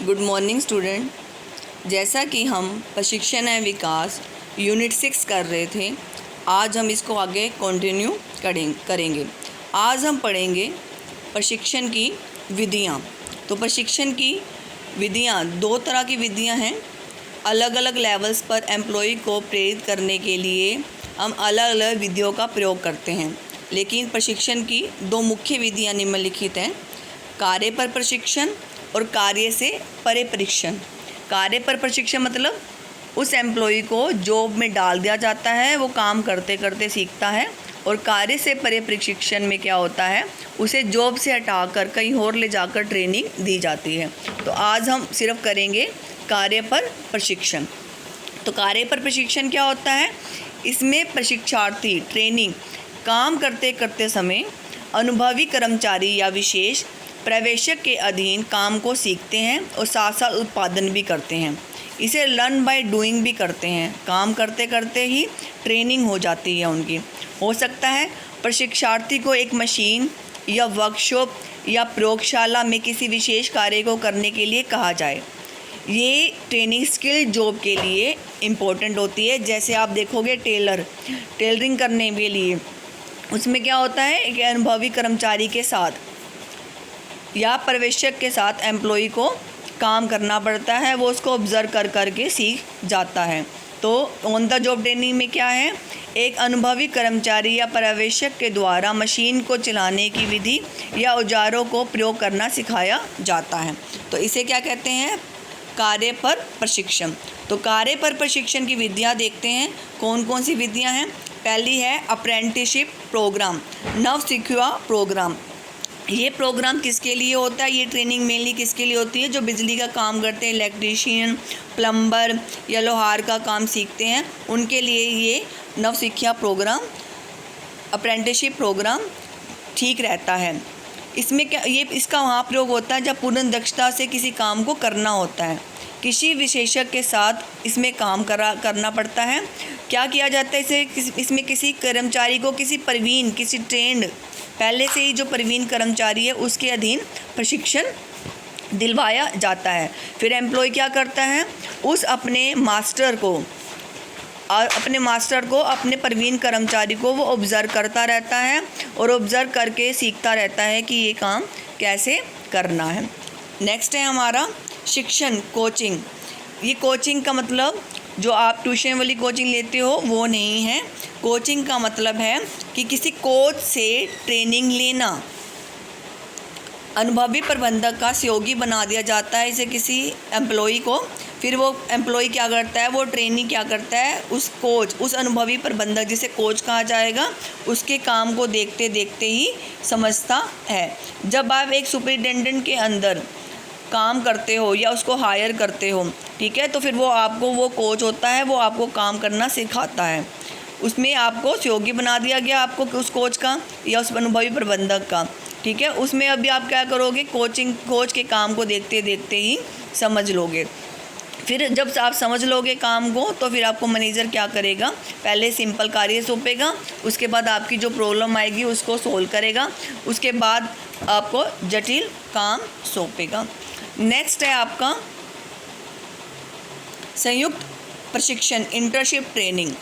Good morning student. जैसा कि हम प्रशिक्षण एवं विकास यूनिट 6 कर रहे थे, आज हम इसको आगे कंटिन्यू करेंगे। आज हम पढ़ेंगे प्रशिक्षण की विधियाँ। तो प्रशिक्षण की विधियाँ दो तरह की विधियाँ हैं। अलग अलग लेवल्स पर एम्प्लॉय को प्रेरित करने के लिए हम अलग अलग विधियों का प्रयोग करते हैं, लेकिन प्रशिक्षण की दो मुख्य विधियाँ निम्नलिखित हैं: कार्य पर प्रशिक्षण और कार्य से परे प्रशिक्षण। कार्य पर प्रशिक्षण मतलब उस एम्प्लॉय को जॉब में डाल दिया जाता है, वो काम करते करते सीखता है। और कार्य से परे प्रशिक्षण में क्या होता है, उसे जॉब से हटाकर कहीं और ले जाकर ट्रेनिंग दी जाती है। तो आज हम सिर्फ करेंगे कार्य पर प्रशिक्षण। तो कार्य पर प्रशिक्षण क्या होता है? इसमें प्रशिक्षार्थी ट्रेनिंग काम करते करते समय अनुभवी कर्मचारी या विशेष पर्यवेक्षक के अधीन काम को सीखते हैं और साथ साथ उत्पादन भी करते हैं। इसे लर्न बाय डूइंग भी करते हैं। काम करते करते ही ट्रेनिंग हो जाती है उनकी। हो सकता है प्रशिक्षार्थी को एक मशीन या वर्कशॉप या प्रयोगशाला में किसी विशेष कार्य को करने के लिए कहा जाए। ये ट्रेनिंग स्किल जॉब के लिए इम्पोर्टेंट होती है। जैसे आप देखोगे टेलरिंग करने के लिए उसमें क्या होता है, एक अनुभवी कर्मचारी के साथ या पर्यवेक्षक के साथ एम्प्लॉय को काम करना पड़ता है। वो उसको ऑब्ज़र्व कर करके सीख जाता है। तो ऑन द जॉब ट्रेनिंग में क्या है, एक अनुभवी कर्मचारी या पर्यवेक्षक के द्वारा मशीन को चलाने की विधि या औजारों को प्रयोग करना सिखाया जाता है। तो इसे क्या कहते हैं, कार्य पर प्रशिक्षण। तो कार्य पर प्रशिक्षण की विधियाँ देखते हैं कौन कौन सी विधियाँ हैं। पहली है अप्रेंटिसशिप प्रोग्राम, नवसिखुआ प्रोग्राम। ये प्रोग्राम किसके लिए होता है? ये ट्रेनिंग मेनली किसके लिए होती है? जो बिजली का काम करते हैं, इलेक्ट्रीशियन, प्लम्बर या लोहार का काम सीखते हैं, उनके लिए ये नवसिखिया प्रोग्राम, अप्रेंटिसशिप प्रोग्राम ठीक रहता है। इसमें क्या इसका वहाँ प्रयोग होता है जब पूर्ण दक्षता से किसी काम को करना होता है। किसी विशेषज्ञ के साथ इसमें काम करना पड़ता है। क्या किया जाता है इसमें किसी कर्मचारी को किसी ट्रेंड पहले से ही जो प्रवीण कर्मचारी है उसके अधीन प्रशिक्षण दिलवाया जाता है। फिर एम्प्लॉय क्या करता है, अपने मास्टर को अपने प्रवीण कर्मचारी को वो ऑब्ज़र्व करता रहता है और ऑब्ज़र्व करके सीखता रहता है कि ये काम कैसे करना है। नेक्स्ट है हमारा शिक्षण, कोचिंग। ये कोचिंग का मतलब जो आप ट्यूशन वाली कोचिंग लेते हो वो नहीं है। कोचिंग का मतलब है कि किसी कोच से ट्रेनिंग लेना। अनुभवी प्रबंधक का सहयोगी बना दिया जाता है इसे किसी एम्प्लॉय को। फिर वो एम्प्लॉय क्या करता है, वो ट्रेनिंग क्या करता है, उस अनुभवी प्रबंधक जिसे कोच कहा जाएगा उसके काम को देखते देखते ही समझता है। जब आप एक सुपरिटेंडेंट के अंदर काम करते हो या उसको हायर करते हो, ठीक है, तो फिर वो कोच होता है, वो आपको काम करना सिखाता है। उसमें आपको सहयोगी बना दिया गया आपको उस कोच का या उस अनुभवी प्रबंधक का, ठीक है। उसमें अभी आप क्या करोगे, कोच के काम को देखते देखते ही समझ लोगे। फिर जब आप समझ लोगे काम को तो फिर आपको मैनेजर क्या करेगा, पहले सिंपल कार्य सौंपेगा, उसके बाद आपकी जो प्रॉब्लम आएगी उसको सोल्व करेगा, उसके बाद आपको जटिल काम सौंपेगा। नेक्स्ट है आपका संयुक्त प्रशिक्षण, इंटर्नशिप ट्रेनिंग।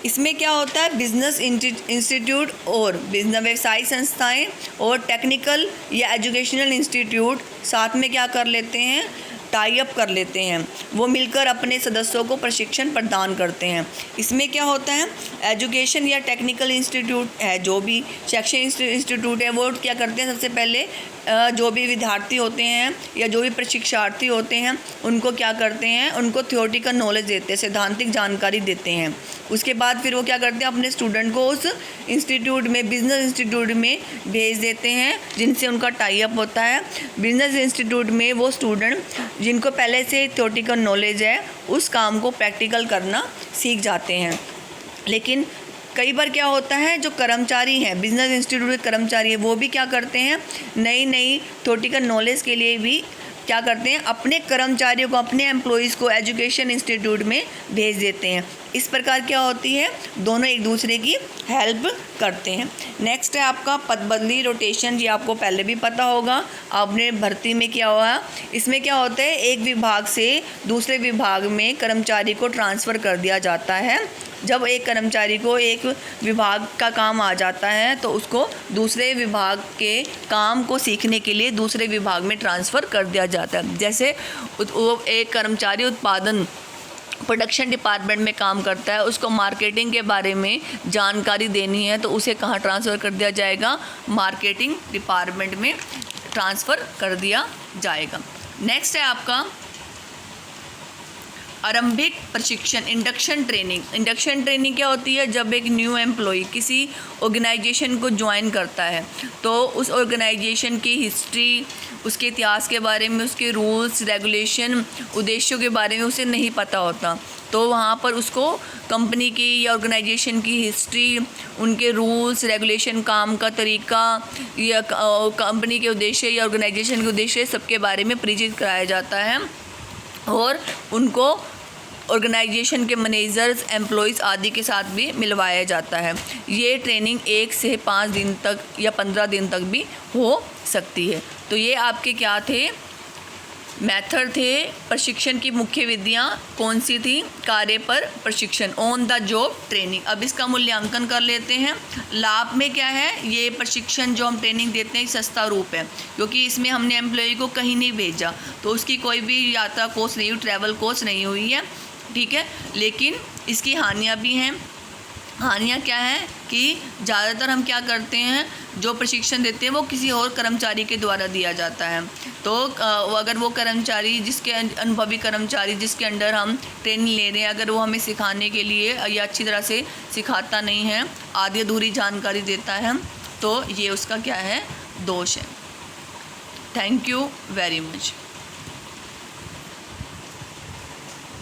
इसमें क्या होता है, बिजनेस इंस्टीट्यूट और बिजनेस व्यवसायिक संस्थाएं और टेक्निकल या एजुकेशनल इंस्टीट्यूट साथ में क्या कर लेते हैं, टाई अप कर लेते हैं। वो मिलकर अपने सदस्यों को प्रशिक्षण प्रदान करते हैं। इसमें क्या होता है, एजुकेशन या टेक्निकल इंस्टीट्यूट है, जो भी शैक्षणिक इंस्टीट्यूट है, वो क्या करते हैं, सबसे पहले जो भी विद्यार्थी होते हैं या जो भी प्रशिक्षार्थी होते हैं उनको क्या करते हैं, उनको थ्योरेटिकल नॉलेज देते हैं, सैद्धांतिक जानकारी देते हैं। उसके बाद फिर वो क्या करते हैं, अपने स्टूडेंट को उस इंस्टीट्यूट में, बिजनेस इंस्टीट्यूट में भेज देते हैं जिनसे उनका टाई अप होता है। बिजनेस इंस्टीट्यूट में वो स्टूडेंट जिनको पहले से थ्योरेटिकल नॉलेज है उस काम को प्रैक्टिकल करना सीख जाते हैं। लेकिन कई बार क्या होता है, जो कर्मचारी हैं, बिजनेस इंस्टीट्यूट के कर्मचारी हैं, वो भी क्या करते हैं, नई थ्योरेटिकल नॉलेज के लिए भी क्या करते हैं, अपने कर्मचारियों को, अपने एम्प्लॉइज़ को एजुकेशन इंस्टीट्यूट में भेज देते हैं। इस प्रकार क्या होती है, दोनों एक दूसरे की हेल्प करते हैं। नेक्स्ट है आपका पद बदली, रोटेशन। ये आपको पहले भी पता होगा, आपने भर्ती में किया हुआ। इसमें क्या होता है, एक विभाग से दूसरे विभाग में कर्मचारी को ट्रांसफ़र कर दिया जाता है। जब एक कर्मचारी को एक विभाग का काम आ जाता है तो उसको दूसरे विभाग के काम को सीखने के लिए दूसरे विभाग में ट्रांसफ़र कर दिया जाता है। जैसे वो एक कर्मचारी उत्पादन प्रोडक्शन डिपार्टमेंट में काम करता है, उसको मार्केटिंग के बारे में जानकारी देनी है तो उसे कहाँ ट्रांसफ़र कर दिया जाएगा, मार्केटिंग डिपार्टमेंट में ट्रांसफ़र कर दिया जाएगा। नेक्स्ट है आपका आरंभिक प्रशिक्षण, इंडक्शन ट्रेनिंग। इंडक्शन ट्रेनिंग क्या होती है, जब एक न्यू एम्प्लॉय किसी ऑर्गेनाइजेशन को ज्वाइन करता है तो उस ऑर्गेनाइजेशन की हिस्ट्री, उसके इतिहास के बारे में, उसके रूल्स रेगुलेशन, उद्देश्यों के बारे में उसे नहीं पता होता, तो वहाँ पर उसको कंपनी की या ऑर्गेनाइजेशन की हिस्ट्री, उनके रूल्स रेगुलेशन, काम का तरीका या कंपनी के उद्देश्य या ऑर्गेनाइजेशन के उद्देश्य, सबके बारे में परिचित कराया जाता है और उनको ऑर्गेनाइजेशन के मैनेजर्स, एम्प्लॉइज़ आदि के साथ भी मिलवाया जाता है। ये ट्रेनिंग 1 से 5 दिन तक या 15 दिन तक भी हो सकती है। तो ये आपके क्या थे, मेथड थे। प्रशिक्षण की मुख्य विधियाँ कौन सी थी, कार्य पर प्रशिक्षण, ऑन द जॉब ट्रेनिंग। अब इसका मूल्यांकन कर लेते हैं। लाभ में क्या है, ये प्रशिक्षण जो हम ट्रेनिंग देते हैं सस्ता रूप है, क्योंकि इसमें हमने एम्प्लॉय को कहीं नहीं भेजा तो उसकी कोई भी यात्रा कोस्ट नहीं हुई, ट्रैवल कोस्ट नहीं हुई है, ठीक है। लेकिन इसकी हानियाँ भी हैं। हानियाँ क्या हैं कि ज़्यादातर हम क्या करते हैं, जो प्रशिक्षण देते हैं वो किसी और कर्मचारी के द्वारा दिया जाता है। तो अगर वो कर्मचारी, जिसके अनुभवी कर्मचारी जिसके अंडर हम ट्रेनिंग ले रहे हैं, अगर वो हमें सिखाने के लिए या अच्छी तरह से सिखाता नहीं है, आधी अधूरी जानकारी देता है, तो ये उसका क्या है, दोष है। Thank you very much.